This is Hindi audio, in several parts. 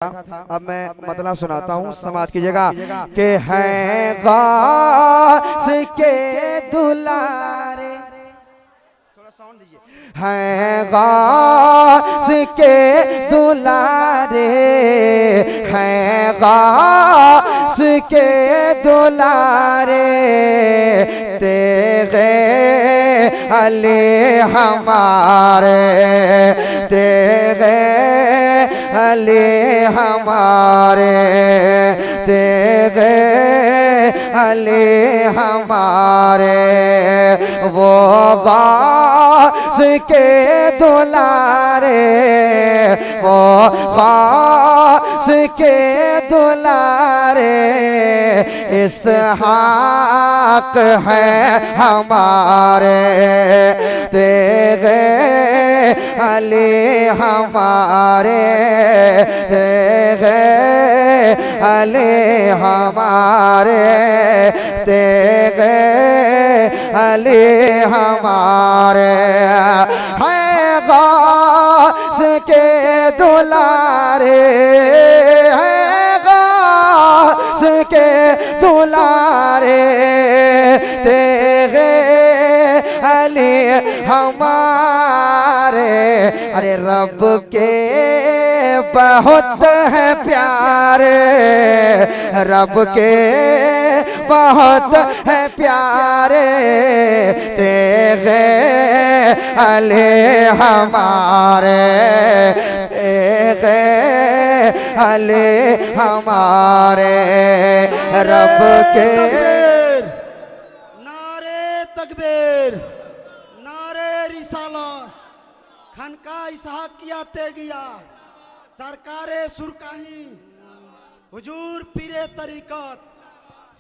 अब मैं मतलब सुनाता हूँ, समाज की जगह के हैं गास के दुलारे, थोड़ा साउंड दीजिए, हैं गास के दुलारे, हैं गास के दुलारे, तेरे अली हमारे, तेरे अली हमारे, तेरे अली हमारे, वो गास के दुलारे, वो गास के दुलारे, इसहाक है हमारे, तेरे अली हमारे, तेरे अली हमारे, तेरे अली हमारे, है गास के दुलारे, है गास के दुलारे, तेरे अली हमारे। अरे रब के बहुत है प्यारे, रब के बहुत है प्यारे, तेरे अली हमारे, तेरे अली हमारे, रब के। नारे तकबीर, नारे रिसाला, खानका इसहाकिया तेगिया, सरकारे सुरकाही, हुजूर पीरे तरीकत,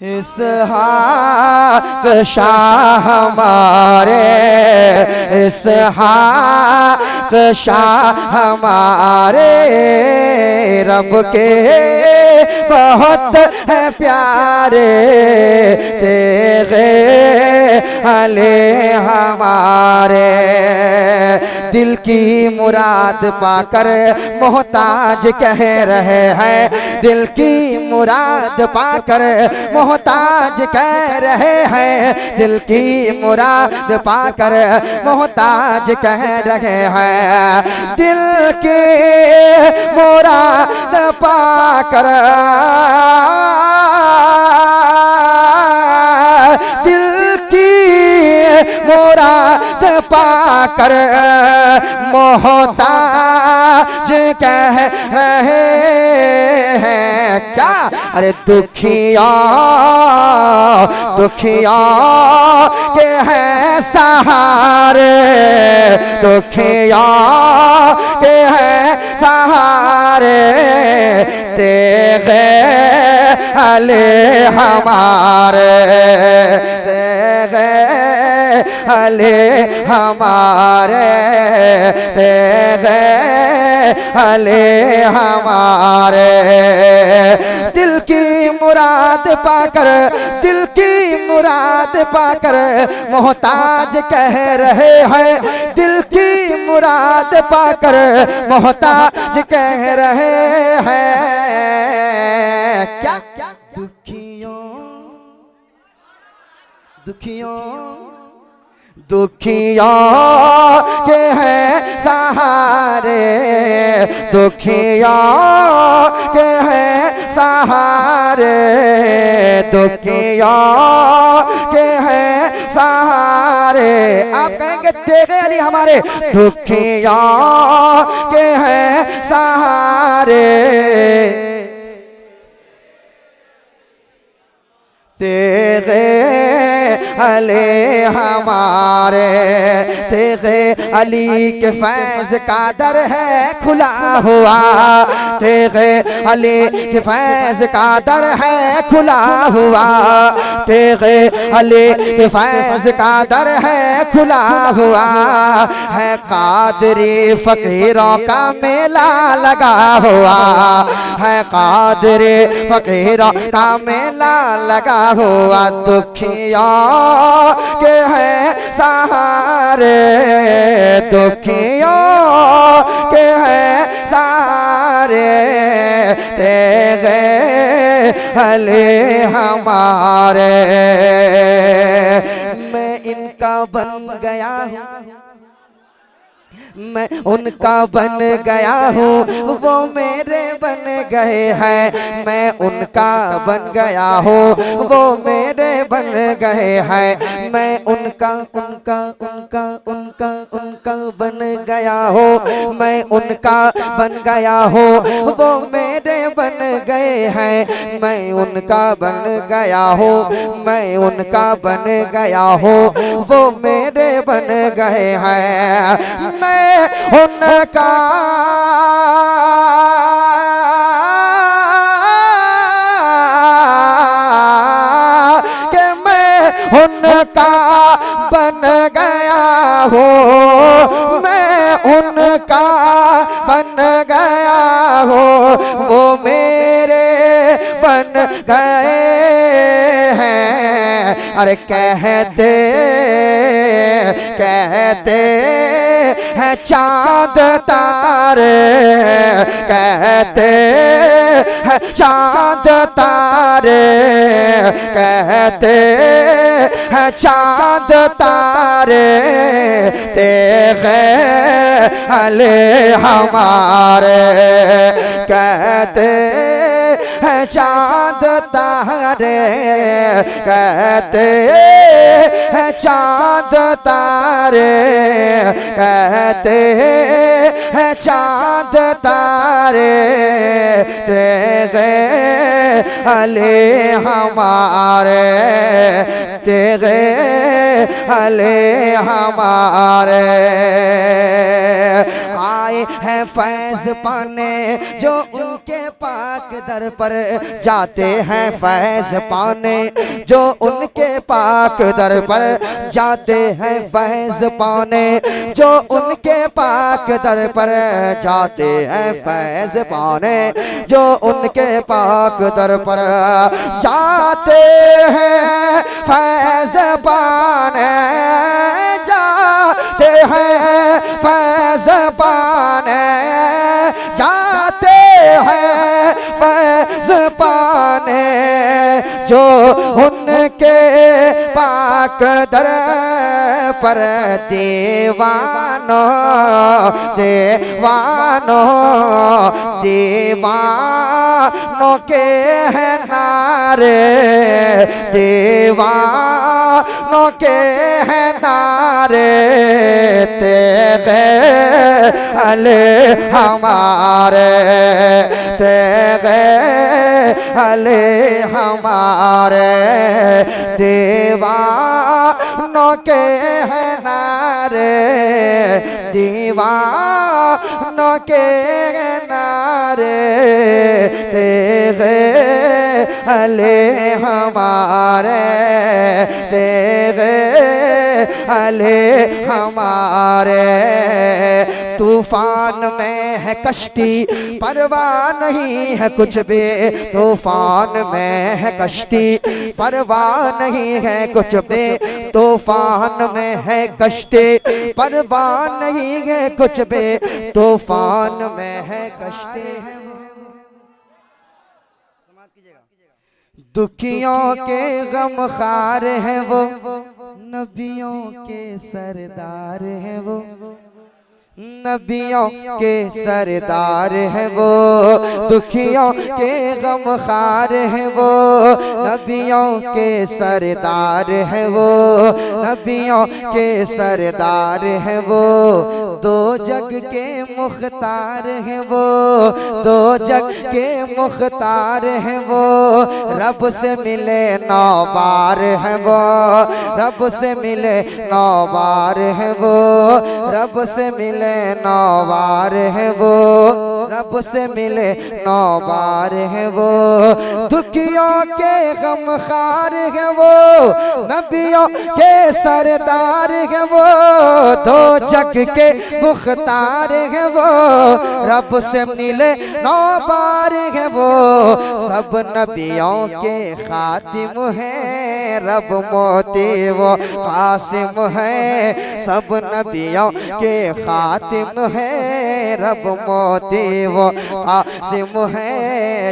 इसहाक शाह हमारे, इसहाक शाह हमारे, रब के बहुत है प्यारे, तेरे अली हमारे। दिल की मुराद पाकर मोहताज कह रहे हैं, दिल की मुराद पाकर मोहताज कह रहे हैं, दिल की मुराद पाकर मोहताज कह रहे हैं, दिल की मुराद पाकर, दिल की मुराद पाकर मोहताज कह रहे हैं। क्या? अरे दुखिया दुखिया के हैं सहारे, दुखिया के हैं सहारे, तेरे अली हमारे, तेरे अली हमारे, तेरे अली हमारे। दिल की मुराद पाकर, दिल की मुराद पाकर मोहताज कह रहे हैं, दिल की मुराद पाकर मोहताज कह रहे हैं। क्या? दुखियों दुखियों दुखियों के हैं सहारे, दुखियों के हैं सहारे, दुखियों के हैं सहारे। आप कहेंगे तेरे अली हमारे, दुखियों के हैं सहारे, तेरे अली हमारे, तेरे अली के फैज़ का दर है खुला हुआ, तेरे अली के फैज़ का दर है खुला हुआ, तेरे अली के फैज़ का दर है खुला हुआ, है कादरी फकीरों का मेला लगा हुआ, है कादरी फकीरों का मेला लगा हुआ, दुखियों के हैं सहारे, दुखियों के हैं सारे तेरे अले हमारे। मैं इनका बन गया हूँ, मैं उनका बन गया हूँ, वो मेरे बन गए हैं। मैं उनका बन गया हूँ, वो मेरे बन गए हैं। मैं उनका उनका उनका उनका उनका बन गया हूँ, मैं उनका बन गया हूँ, वो मेरे बन गए हैं। मैं उनका बन गया हूँ, मैं उनका बन गया हूँ, वो मेरे बन गए हैं। मैं उनका कि मैं उनका बन गया हूँ, मैं उनका बन गया हूँ, वो मेरे बन गए हैं। अरे कहते कहते हैं चाँद तारे, कहते हैं चाँद तारे, कहते हैं चाँद तारे तेरे अले हमारे। कहते हैं चाँद तारे, कहते हैं चाँद तारे, कहते हैं चाँद तारे तेरे अले हमारे, तेरे अले हमारे। आए हैं फैज़ पाने जो उनके पाक दर पर जाते हैं, फैज़ पाने जो उनके पाक दर पर जाते हैं, फैज़ पाने जो उनके पाक दर पर जाते हैं, फैज़ पाने जो उनके पाक दर पर जाते हैं, फैज़ पाने जाते हैं, फैज़ पाने जाते हैं, फैज़ पाने जो उनके पाक दर पर दीवानों दीवानों दीवानों के हैं नारे, दीवानों के हैं नारे तेरे अले हमारे, तेरे अले हमारे। दीवानों के हैं नारे, दीवानों के हैं नारे तेरे अले हमारे, तेरे अले हमारे। तूफान में है कश्ती परवाह नहीं है कुछ भी, तूफान में है कश्ती परवाह नहीं है कुछ भी, तूफान में है कश्ती परवाह नहीं है कुछ भी, तूफान में है कश्ती। दुखियों के गमखार हैं वो, नबियों के सरदार हैं वो, नबियों के सरदार हैं वो, दुखियों के गमखार हैं वो, नबियों के सरदार हैं वो, नबियों के सरदार हैं वो। दो जग के मुख्तार हैं वो, दो जग के मुख्तार हैं वो, रब से मिले 9 बार हैं वो, रब से मिले 9 बार हैं वो, रब से मिले 9 बार है वो, रब से मिले 9 बार है वो। दुखियों के गमखार है वो, नबियों के सरदार है वो, दो जग के मुख्तार है वो, रब से मिले 9 बार है वो, सब नबियों के खातिम है, रब मोती वो कासिम है। सब नबियों के खातिम है, रब मोती वो कासिम है।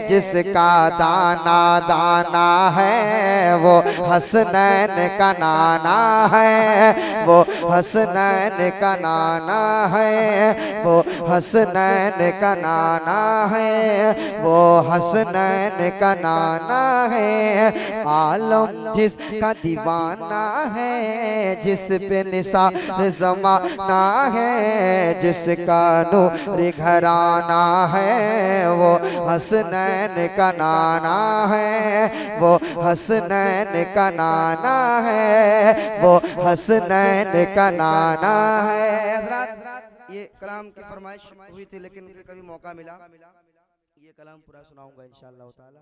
जिसका दाना दाना है वो हसनैन का नाना है, वो हसनैन का नाना है, वो हसनैन का नाना है, वो हसनैन का नाना है। आलम जिसका दीवाना है, जिस पे निसार ज़माना है, जिसका नूर घराना है, वो हसनैन का नाना है, वो हसनैन का नाना है, वो हसनैन का नाना है। हज़रात, ये कलाम की फरमाइश हुई थी लेकिन कभी मौका मिला, ये कलाम पूरा सुनाऊंगा इंशाअल्लाह ताला।